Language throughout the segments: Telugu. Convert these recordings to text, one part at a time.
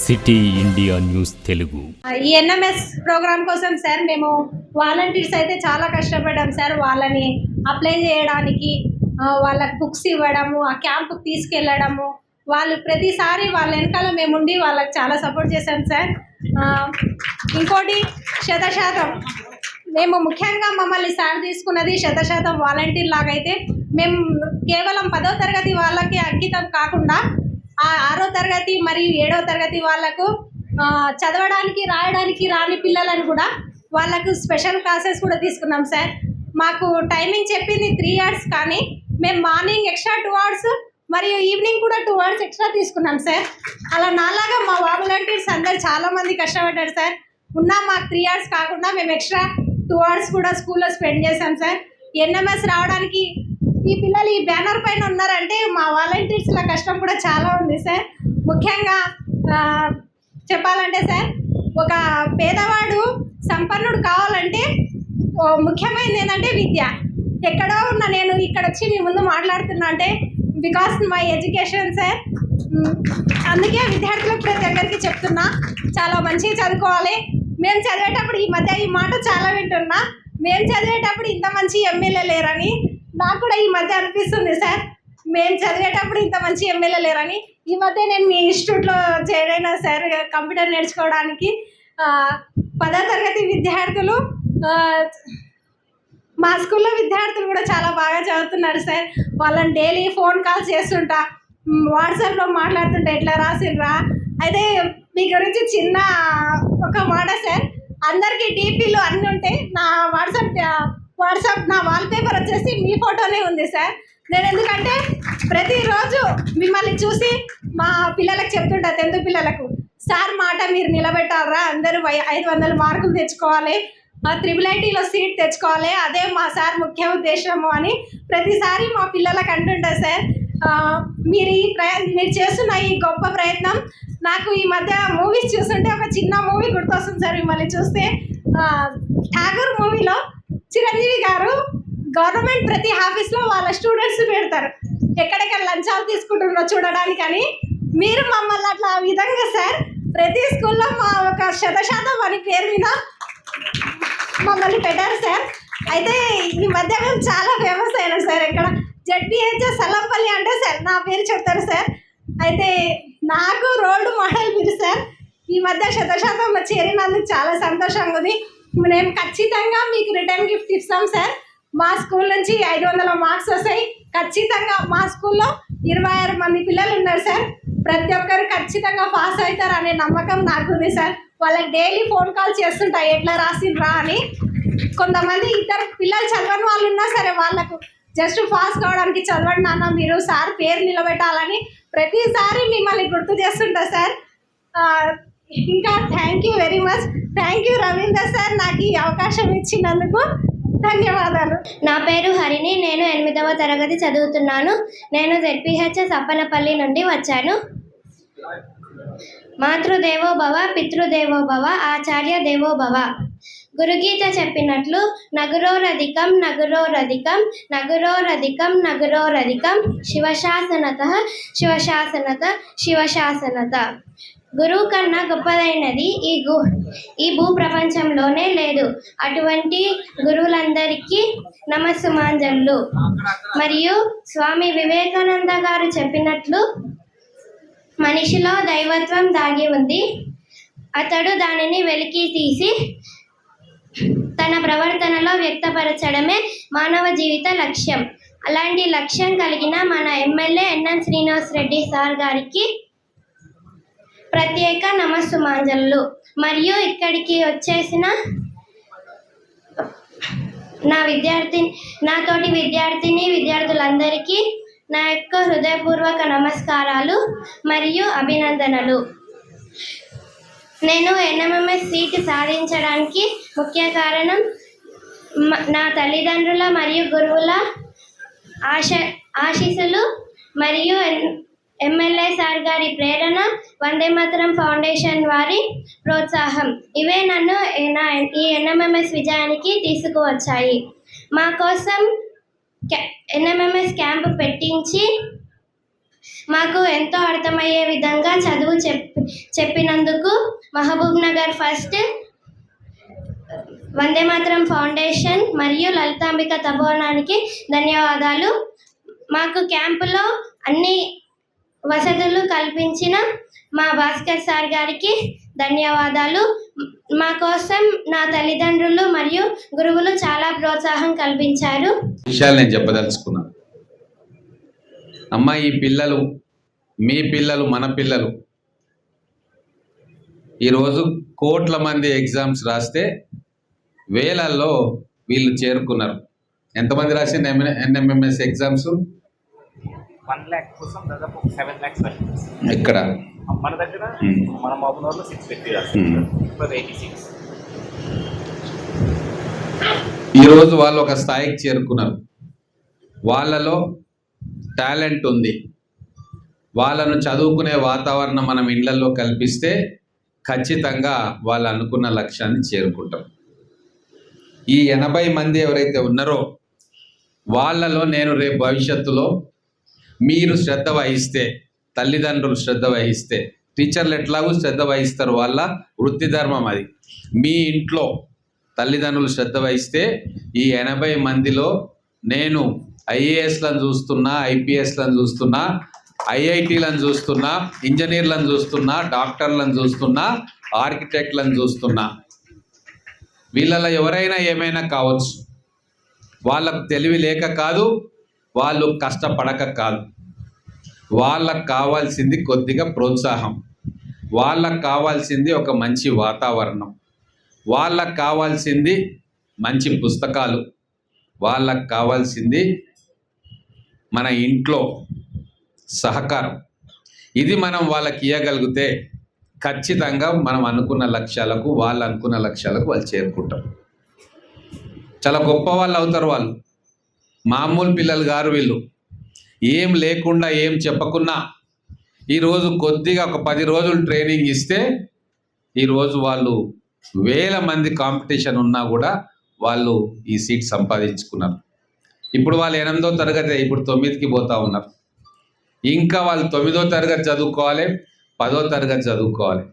City India news Telugu. ఈ ఎన్ఎంఎస్ ప్రోగ్రామ్ కోసం సార్ మేము వాలంటీర్స్ అయితే చాలా కష్టపడ్డాం సార్. వాళ్ళని అప్లై చేయడానికి, వాళ్ళకి బుక్స్ ఇవ్వడము, ఆ క్యాంపుకి తీసుకెళ్ళడము, వాళ్ళు ప్రతిసారి వాళ్ళ వెనకాల మేముండి వాళ్ళకి చాలా సపోర్ట్ చేశాం సార్. ఇంకోటి 100% మేము ముఖ్యంగా మమ్మల్ని సార్ తీసుకున్నది 100% వాలంటీర్ లాగైతే మేము కేవలం 10వ తరగతి వాళ్ళకి అంకితం కాకుండా 6వ తరగతి మరియు 7వ తరగతి వాళ్ళకు చదవడానికి రాయడానికి రాని పిల్లలను కూడా వాళ్ళకు స్పెషల్ క్లాసెస్ కూడా తీసుకున్నాం సార్. మాకు టైమింగ్ చెప్పింది 3 hours, కానీ మేము మార్నింగ్ ఎక్స్ట్రా 2 hours మరియు ఈవినింగ్ కూడా 2 hours ఎక్స్ట్రా తీసుకున్నాం సార్. అలా నాలాగా మా వాలంటీర్స్ అందరు చాలామంది కష్టపడ్డారు సార్. మాకు 3 hours కాకుండా మేము ఎక్స్ట్రా 2 hours కూడా స్కూల్లో స్పెండ్ చేశాం సార్. ఎన్ఎంఎస్ రావడానికి ఈ పిల్లలు ఈ బ్యానర్ పైన ఉన్నారంటే మా వాలంటీర్స్ల కష్టం కూడా చాలా ఉంది సార్. ముఖ్యంగా చెప్పాలంటే సార్, ఒక పేదవాడు సంపన్నుడు కావాలంటే ముఖ్యమైనది ఏంటంటే విద్య. ఎక్కడో ఉన్న నేను ఇక్కడ వచ్చి మీ ముందు మాట్లాడుతున్నా అంటే బికాస్ మై ఎడ్యుకేషన్ సార్. అందుకే విద్యార్థులకు ప్రతి ఒక్కరికి చెప్తున్నా, చాలా మంచిగా చదువుకోవాలి. మేము చదివేటప్పుడు ఈ మధ్య ఈ మాట చాలా వింటున్నా, మేము చదివేటప్పుడు ఇంత మంచి ఎమ్మెల్యే లేరని నాకు కూడా ఈ మధ్య అనిపిస్తుంది సార్. మేము చదివేటప్పుడు ఇంత మంచి ఎమ్మెల్యే లేరని. ఈ మధ్య నేను మీ ఇన్స్టిట్యూట్లో జాయిన్ అయినా సార్ కంప్యూటర్ నేర్చుకోవడానికి. 10వ తరగతి విద్యార్థులు, మా స్కూల్లో విద్యార్థులు కూడా చాలా బాగా చదువుతున్నారు సార్. వాళ్ళని డైలీ ఫోన్ కాల్స్ చేస్తుంటా, వాట్సాప్లో మాట్లాడుతుంటా, ఎట్లా రాసిండ్రా. అయితే మీ గురించి చిన్న ఒక మాట సార్, అందరికీ డీపీలు అన్నీ ఉంటాయి. నా వాట్సాప్ నా వాల్పేపర్ వచ్చేసి మీ ఫోటోనే ఉంది సార్. నేను ఎందుకంటే ప్రతిరోజు మిమ్మల్ని చూసి మా పిల్లలకు చెప్తుంటా, 10th పిల్లలకు, సార్ మాట మీరు నిలబెట్టారా, అందరూ 500 మార్కులు తెచ్చుకోవాలి, IIITలో సీట్ తెచ్చుకోవాలి, అదే మా సార్ ముఖ్య ఉద్దేశము అని ప్రతిసారి మా పిల్లలకు అంటుంటా సార్. మీరు చేస్తున్న ఈ గొప్ప ప్రయత్నం నాకు ఈ మధ్య మూవీస్ చూస్తుంటే ఒక చిన్న మూవీ గుర్తొస్తుంది సార్. మిమ్మల్ని చూస్తే ఠాగూర్ మూవీలో చిరంజీవి గారు గవర్నమెంట్ ప్రతి ఆఫీస్లో వాళ్ళ స్టూడెంట్స్ పెడతారు, ఎక్కడెక్కడ లంచాలు తీసుకుంటున్నారో చూడడానికి అని. మీరు మమ్మల్ని అట్లా ఆ విధంగా సార్ ప్రతి స్కూల్లో మా ఒక 100% అని పేరు మీద మమ్మల్ని పెట్టారు సార్. అయితే ఈ మధ్య మేము చాలా ఫేమస్ అయినాం సార్. ఇక్కడ ZPHS సల్లంపల్లి అంటే సార్ నా పేరు చెప్తారు సార్. అయితే నాకు రోల్డ్ మోడల్ మీరు సార్. ఈ మధ్య 100% చేరినందుకు చాలా సంతోషంగా ఉంది. మేము ఖచ్చితంగా మీకు రిటర్న్ గిఫ్ట్ ఇస్తాం సార్. మా స్కూల్ నుంచి 500 మార్క్స్ వస్తాయి ఖచ్చితంగా. మా స్కూల్లో 26 మంది పిల్లలు ఉన్నారు సార్. ప్రతి ఒక్కరు ఖచ్చితంగా పాస్ అవుతారు అనే నమ్మకం నాకుంది సార్. వాళ్ళకి డైలీ ఫోన్ కాల్ చేస్తుంటా, ఎట్లా రాసిండ్రా అని. కొంతమంది ఇతర పిల్లలు చదవని వాళ్ళు ఉన్నా సరే, వాళ్ళకు జస్ట్ పాస్ కావడానికి చదవండి నాన్న, మీరు సార్ పేరు నిలబెట్టాలని ప్రతిసారి మిమ్మల్ని గుర్తు చేస్తుంటా సార్. ఇంకా thank you very much. Thank you Ravinder sir, నాకు ఈ అవకాశం ఇచ్చినందుకు ధన్యవాదాలు. నా పేరు హరిణి, నేను 8వ తరగతి చదువుతున్నాను. నేను ZPHS అప్పనపల్లి నుండి వచ్చాను. మాతృదేవో భవ, పితృదేవో భవ, ఆచార్య దేవో భవ. గురుగీత చెప్పినట్లు నగురోరధికం నగురోరధికం నగురోరధికం నగురోరధికం శివశాసనత శివశాసనత శివశాసనత. గురువు కన్నా గొప్పదైనది ఈ భూ ప్రపంచంలోనే లేదు. అటువంటి గురువులందరికీ నమస్సుమాంజలు. మరియు స్వామి వివేకానంద గారు చెప్పినట్లు మనిషిలో దైవత్వం దాగి ఉంది, అతడు దానిని వెలికి తీసి తన ప్రవర్తనలో వ్యక్తపరచడమే మానవ జీవిత లక్ష్యం. అలాంటి లక్ష్యం కలిగిన మన MLA NM Srinivas Reddy sir గారికి ప్రత్యేక నమస్సుమాంజలు. మరియు ఇక్కడికి వచ్చేసిన నాతోటి విద్యార్థులందరికీ నా యొక్క హృదయపూర్వక నమస్కారాలు మరియు అభినందనలు. నేను NMMS సీటు సాధించడానికి ముఖ్య కారణం నా తల్లిదండ్రుల మరియు గురువుల ఆశీస్సులు మరియు ఎమ్మెల్యే సార్ గారి ప్రేరణ, వందే మాతరం ఫౌండేషన్ వారి ప్రోత్సాహం, ఇవే నన్ను ఈ NMMS విజయానికి తీసుకువచ్చాయి. మా కోసం NMMS క్యాంపు పెట్టించి మాకు ఎంతో అర్థమయ్యే విధంగా చదువు చెప్పినందుకు మహబూబ్ నగర్ ఫస్ట్, వందే మాతరం ఫౌండేషన్ మరియు లలితాంబిక తపోవనానికి ధన్యవాదాలు. మాకు క్యాంపులో అన్ని వసతులు కల్పించిన మా భాస్కర్ సార్ గారికి ధన్యవాదాలు. మా కోసం నా తల్లిదండ్రులు మరియు గురువులు చాలా ప్రోత్సాహం కల్పించారు. విషయాలు నేను చెప్పదలుచుకున్నాను. అమ్మ, ఈ పిల్లలు, మీ పిల్లలు, మన పిల్లలు ఈరోజు కోట్ల మంది ఎగ్జామ్స్ రాస్తే వేలల్లో వీళ్ళు చేరుకున్నారు. ఎంతమంది రాసింది ఎన్ఎంఎంఎస్ ఎగ్జామ్స్? 1 lakh కోసం దాదాపు 7 lakhs పట్టింది. ఎక్కడ మన దగ్గర మన మహబూబ్నగర్లో 650 ఇప్పుడు 86. ఈరోజు వాళ్ళు ఒక స్థాయికి చేరుకున్నారు. వాళ్ళలో టాలెంట్ ఉంది. వాళ్ళను చదువుకునే వాతావరణం మనం ఇళ్లలో కల్పిస్తే ఖచ్చితంగా వాళ్ళు అనుకున్న లక్ష్యాన్ని చేరుకుంటాం. ఈ 80 మంది ఎవరైతే ఉన్నారో వాళ్ళలో నేను రేపు భవిష్యత్తులో మీరు శ్రద్ధ వహిస్తే, తల్లిదండ్రులు శ్రద్ధ వహిస్తే, టీచర్లు ఎట్లాగూ శ్రద్ధ వహిస్తారు, వాళ్ళ వృత్తి ధర్మం అది. మీ ఇంట్లో తల్లిదండ్రులు శ్రద్ధ వహిస్తే ఈ 80 మందిలో నేను ఐఏఎస్లను చూస్తున్నా, ఐపీఎస్లను చూస్తున్నా, ఐఐటీలను చూస్తున్నా, ఇంజనీర్లను చూస్తున్నా, డాక్టర్లను చూస్తున్నా, ఆర్కిటెక్ట్లను చూస్తున్నా. వీళ్ళలో ఎవరైనా ఏమైనా కావచ్చు. వాళ్ళకు తెలివి లేక కాదు, వాళ్ళు కష్టపడక కాదు. వాళ్ళకు కావాల్సింది కొద్దిగా ప్రోత్సాహం, వాళ్ళకు కావాల్సింది ఒక మంచి వాతావరణం, వాళ్ళకు కావాల్సింది మంచి పుస్తకాలు, వాళ్ళకు కావాల్సింది మన ఇంట్లో సహకారం. ఇది మనం వాళ్ళకి ఇవ్వగలిగితే ఖచ్చితంగా మనం అనుకున్న లక్ష్యాలకు, వాళ్ళు అనుకున్న లక్ష్యాలకు వాళ్ళు చేరుకుంటారు. చాలా గొప్ప వాళ్ళు అవుతారు. వాళ్ళు మామూలు పిల్లలు గారు. వీళ్ళు ఏం లేకుండా, ఏం చెప్పకున్నా ఈరోజు కొద్దిగా ఒక 10 రోజులు ట్రైనింగ్ ఇస్తే ఈరోజు వాళ్ళు వేల మంది కాంపిటీషన్ ఉన్నా కూడా వాళ్ళు ఈ సీట్ సంపాదించుకున్నారు. ఇప్పుడు వాళ్ళు 8వ తరగతి, ఇప్పుడు 9కి పోతా ఉన్నారు. ఇంకా వాళ్ళు 9వ తరగతి చదువుకోవాలి, 10వ తరగతి చదువుకోవాలి.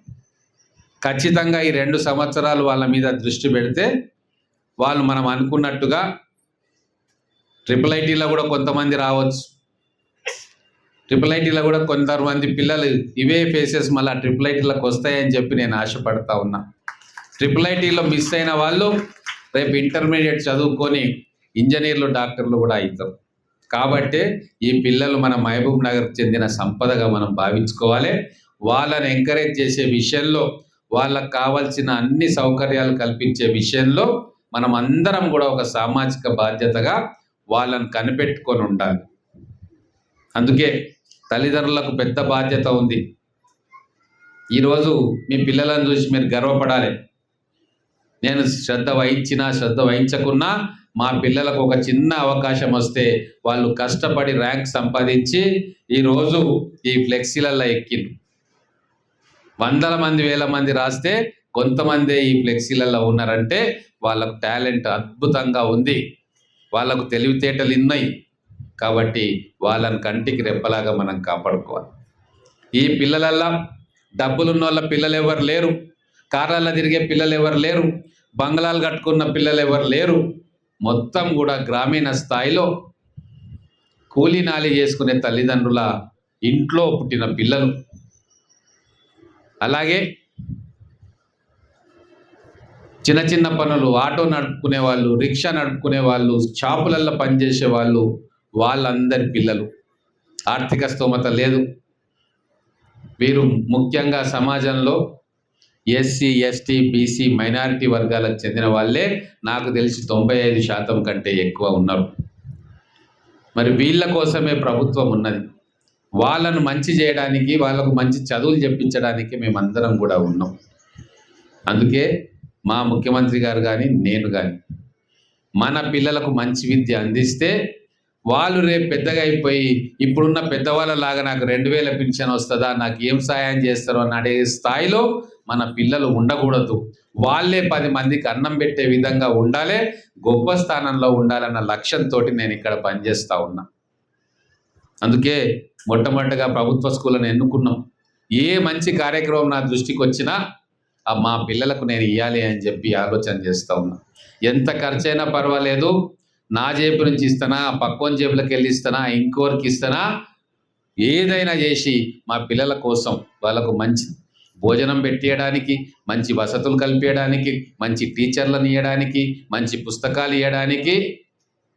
ఖచ్చితంగా ఈ 2 సంవత్సరాలు వాళ్ళ మీద దృష్టి పెడితే వాళ్ళు మనం అనుకున్నట్టుగా IIITలో కూడా కొంతమంది రావచ్చు. IIITలో కూడా కొంతమంది పిల్లలు ఇవే ఫేసెస్ మళ్ళీ IIITలకు వస్తాయని చెప్పి నేను ఆశపడతా ఉన్నా. IIITలో మిస్ అయిన వాళ్ళు రేపు ఇంటర్మీడియట్ చదువుకొని ఇంజనీర్లు, డాక్టర్లు కూడా అవుతారు. కాబట్టి ఈ పిల్లలు మన మహబూబ్ నగర్కి చెందిన సంపదగా మనం భావించుకోవాలి. వాళ్ళని ఎంకరేజ్ చేసే విషయంలో, వాళ్ళకు కావాల్సిన అన్ని సౌకర్యాలు కల్పించే విషయంలో మనం అందరం కూడా ఒక సామాజిక బాధ్యతగా వాళ్ళని కనిపెట్టుకొని ఉండాలి. అందుకే తల్లిదండ్రులకు పెద్ద బాధ్యత ఉంది. ఈరోజు మీ పిల్లలను చూసి మీరు గర్వపడాలి. నేను శ్రద్ధ వహించినా, శ్రద్ధ వహించకున్నా మా పిల్లలకు ఒక చిన్న అవకాశం వస్తే వాళ్ళు కష్టపడి ర్యాంక్ సంపాదించి ఈరోజు ఈ ఫ్లెక్సీలలో ఎక్కిండ్రు. 100 మంది, 1000 మంది రాస్తే కొంతమంది ఈ ఫ్లెక్సీలలో ఉన్నారంటే వాళ్ళకు టాలెంట్ అద్భుతంగా ఉంది, వాళ్ళకు తెలివితేటలు ఉన్నాయి. కాబట్టి వాళ్ళని కంటికి రెప్పలాగా మనం కాపాడుకోవాలి. ఈ పిల్లలల్లా డబ్బులున్న వాళ్ళ పిల్లలు ఎవరు లేరు, కార్లలో తిరిగే పిల్లలు ఎవరు లేరు, బంగ్లాలు కట్టుకున్న పిల్లలు ఎవరు లేరు. మొత్తం కూడా గ్రామీణ స్థాయిలో కూలీనాలి చేసుకునే తల్లిదండ్రుల ఇంట్లో పుట్టిన పిల్లలు. అలాగే చిన్న చిన్న పనులు, ఆటో నడుపుకునే వాళ్ళు, రిక్షా నడుపుకునే వాళ్ళు, షాపులల్లో పనిచేసే వాళ్ళు, వాళ్ళందరి పిల్లలు. ఆర్థిక స్తోమత లేదు. వీరు ముఖ్యంగా సమాజంలో ఎస్సీ, ఎస్టీ, బీసీ, మైనారిటీ వర్గాలకు చెందిన వాళ్ళే నాకు తెలిసి 95% కంటే ఎక్కువ ఉన్నారు. మరి వీళ్ళ కోసమే ప్రభుత్వం ఉన్నది. వాళ్ళను మంచి చేయడానికి, వాళ్ళకు మంచి చదువులు చెప్పించడానికి మేమందరం కూడా ఉన్నాం. అందుకే మా ముఖ్యమంత్రి గారు కానీ, నేను కానీ మన పిల్లలకు మంచి విద్య అందిస్తే వాళ్ళు రేపు పెద్దగా అయిపోయి ఇప్పుడున్న పెద్దవాళ్ళలాగా నాకు 2000 పింఛన్ వస్తుందా, నాకు ఏం సాయం చేస్తారో అని అడిగే స్థాయిలో మన పిల్లలు ఉండకూడదు. వాళ్ళే 10 మందికి అన్నం పెట్టే విధంగా ఉండాలి, గొప్ప స్థానంలో ఉండాలన్న లక్ష్యంతో నేను ఇక్కడ పనిచేస్తూ ఉన్నా. అందుకే మొట్టమొదటిగా ప్రభుత్వ స్కూళ్ళను ఎన్నుకున్నాం. ఏ మంచి కార్యక్రమం నా దృష్టికి వచ్చినా మా పిల్లలకు నేను ఇవ్వాలి అని చెప్పి ఆలోచన చేస్తూ ఉన్నా. ఎంత ఖర్చైనా పర్వాలేదు, నా జేబు నుంచి ఇస్తానా, పక్కోని జేబులకు వెళ్ళి ఇస్తానా, ఇంకోరికి ఇస్తానా, ఏదైనా చేసి మా పిల్లల కోసం వాళ్ళకు మంచి భోజనం పెట్టేయడానికి, మంచి వసతులు కల్పించడానికి, మంచి టీచర్లను ఇవ్వడానికి, మంచి పుస్తకాలు ఇవ్వడానికి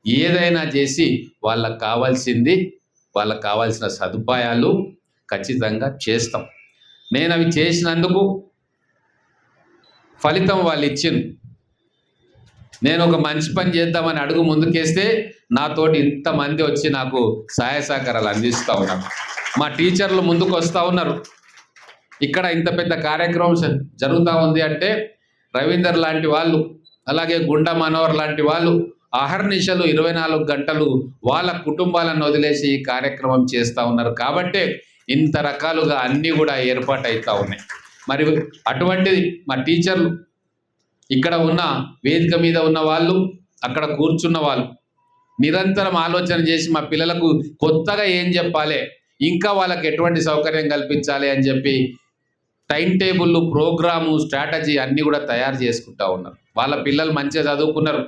ఏదైనా చేసి వాళ్ళకు కావాల్సిన సదుపాయాలు ఖచ్చితంగా చేస్తాం. నేను అవి చేసినందుకు ఫలితం వాళ్ళు ఇచ్చింది. నేను ఒక మంచి పని చేద్దామని అడుగు ముందుకేస్తే నాతోటి ఇంతమంది వచ్చి నాకు సహాయ సహకారాలు అందిస్తూ ఉన్నారు. మా టీచర్లు ముందుకు వస్తూ ఉన్నారు. ఇక్కడ ఇంత పెద్ద కార్యక్రమం జరుగుతూ ఉంది అంటే రవీందర్ లాంటి వాళ్ళు, అలాగే గుండా మనోహర్ లాంటి వాళ్ళు అహర్నిశలు 24 గంటలు వాళ్ళ కుటుంబాలను వదిలేసి ఈ కార్యక్రమం చేస్తూ ఉన్నారు. కాబట్టే ఇంత రకాలుగా అన్నీ కూడా ఏర్పాటు అవుతూ ఉన్నాయి. మరి అటువంటిది మా టీచర్లు, ఇక్కడ ఉన్న వేదిక మీద ఉన్న వాళ్ళు, అక్కడ కూర్చున్న వాళ్ళు నిరంతరం ఆలోచన చేసి మా పిల్లలకు కొత్తగా ఏం చెప్పాలి, ఇంకా వాళ్ళకి ఎటువంటి సౌకర్యం కల్పించాలి అని చెప్పి టైం టేబుల్, ప్రోగ్రాము, స్ట్రాటజీ అన్నీ కూడా తయారు చేసుకుంటూ ఉన్నారు. వాళ్ళ పిల్లలు మంచిగా చదువుకున్నారు,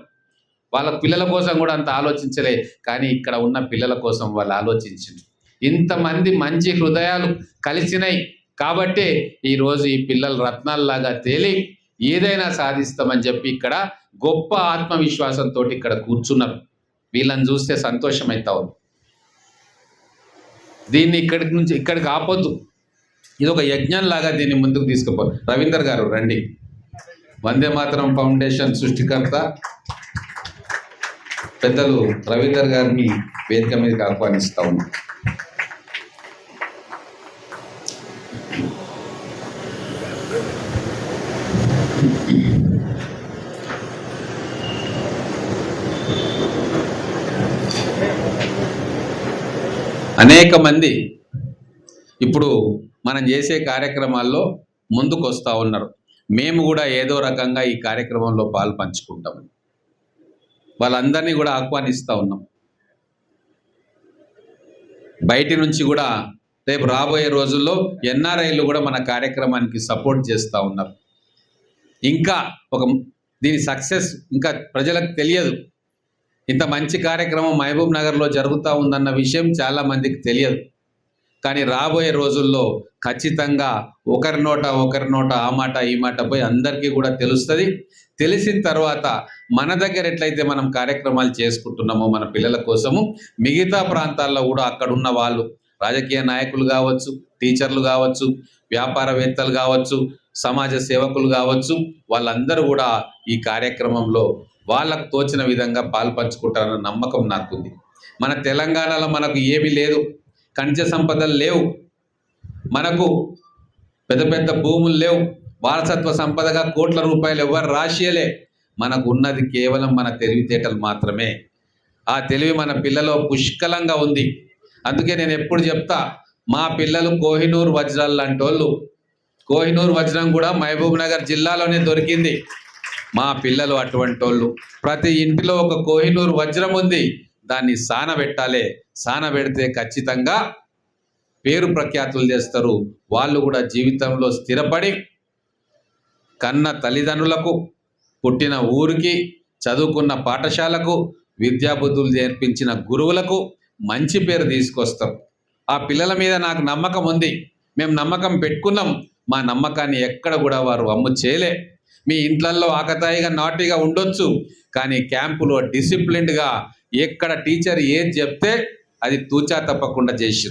వాళ్ళ పిల్లల కోసం కూడా అంత ఆలోచించలే, కానీ ఇక్కడ ఉన్న పిల్లల కోసం వాళ్ళు ఆలోచించారు. ఇంతమంది మంచి హృదయాలు కలిసినాయి కాబట్టే ఈరోజు ఈ పిల్లలు రత్నాల్లాగా తేలి ఏదైనా సాధిస్తామని చెప్పి ఇక్కడ గొప్ప ఆత్మవిశ్వాసంతో ఇక్కడ కూర్చున్నారు. వీళ్ళని చూస్తే సంతోషం అవుతా ఉంది. దీన్ని ఇక్కడి నుంచి ఇక్కడికి ఆపొద్దు, ఇది ఒక యజ్ఞంలాగా దీన్ని ముందుకు తీసుకుపో. రవీందర్ గారు రండి. వందే మాతరం ఫౌండేషన్ సృష్టికర్త పెద్దలు రవీందర్ గారిని వేదిక మీదకి ఆహ్వానిస్తా ఉన్నాం. అనేక మంది ఇప్పుడు మనం చేసే కార్యక్రమాల్లో ముందుకు వస్తూ ఉన్నారు. మేము కూడా ఏదో రకంగా ఈ కార్యక్రమంలో పాలు పంచుకుంటామని వాళ్ళందరినీ కూడా ఆహ్వానిస్తూ ఉన్నాం. బయటి నుంచి కూడా రేపు రాబోయే రోజుల్లో ఎన్ఆర్ఐలు కూడా మన కార్యక్రమానికి సపోర్ట్ చేస్తూ ఉన్నారు. ఇంకా దీని సక్సెస్ ఇంకా ప్రజలకు తెలియదు. ఇంత మంచి కార్యక్రమం మహబూబ్ నగర్లో జరుగుతూ ఉందన్న విషయం చాలామందికి తెలియదు. కానీ రాబోయే రోజుల్లో ఖచ్చితంగా ఒకరి నోట ఆ మాట ఈ మాట పోయి అందరికీ కూడా తెలుస్తుంది. తెలిసిన తర్వాత మన దగ్గర ఎట్లయితే మనం కార్యక్రమాలు చేసుకుంటున్నామో మన పిల్లల కోసము, మిగతా ప్రాంతాల్లో కూడా అక్కడున్న వాళ్ళు, రాజకీయ నాయకులు కావచ్చు, టీచర్లు కావచ్చు, వ్యాపారవేత్తలు కావచ్చు, సమాజ సేవకులు కావచ్చు, వాళ్ళందరూ కూడా ఈ కార్యక్రమంలో వాళ్ళకు తోచిన విధంగా పాల్పంచుకుంటారన్న నమ్మకం నాకుంది. మన తెలంగాణలో మనకు ఏమీ లేదు, ఖనిజ సంపదలు లేవు, మనకు పెద్ద పెద్ద భూములు లేవు, వారసత్వ సంపదగా కోట్ల రూపాయలు ఎవరు రాసియలే. మనకు ఉన్నది కేవలం మన తెలివితేటలు మాత్రమే. ఆ తెలివి మన పిల్లలో పుష్కలంగా ఉంది. అందుకే నేను ఎప్పుడు చెప్తా, మా పిల్లలు కోహినూర్ వజ్రాలు లాంటి వాళ్ళు. కోహినూర్ వజ్రం కూడా మహబూబ్ నగర్ జిల్లాలోనే దొరికింది. మా పిల్లలు అటువంటి వాళ్ళు. ప్రతి ఇంటిలో ఒక కోహినూర్ వజ్రం ఉంది. దాన్ని సానబెట్టాలి. సానబెడితే ఖచ్చితంగా పేరు ప్రఖ్యాతులు చేస్తారు. వాళ్ళు కూడా జీవితంలో స్థిరపడి కన్న తల్లిదండ్రులకు, పుట్టిన ఊరికి, చదువుకున్న పాఠశాలకు, విద్యాబుద్ధులు నేర్పించిన గురువులకు మంచి పేరు తీసుకొస్తారు. ఆ పిల్లల మీద నాకు నమ్మకం ఉంది. మేము నమ్మకం పెట్టుకున్నాం. మా నమ్మకాన్ని ఎక్కడ కూడా వారు వమ్ము చేయలే. మీ ఇంట్లల్లో ఆకతాయిగా నాటిగా ఉండొచ్చు, కానీ క్యాంపులో డిసిప్లిన్డ్గా ఎక్కడ టీచర్ ఏది చెప్తే అది తూచా తప్పకుండా చేసి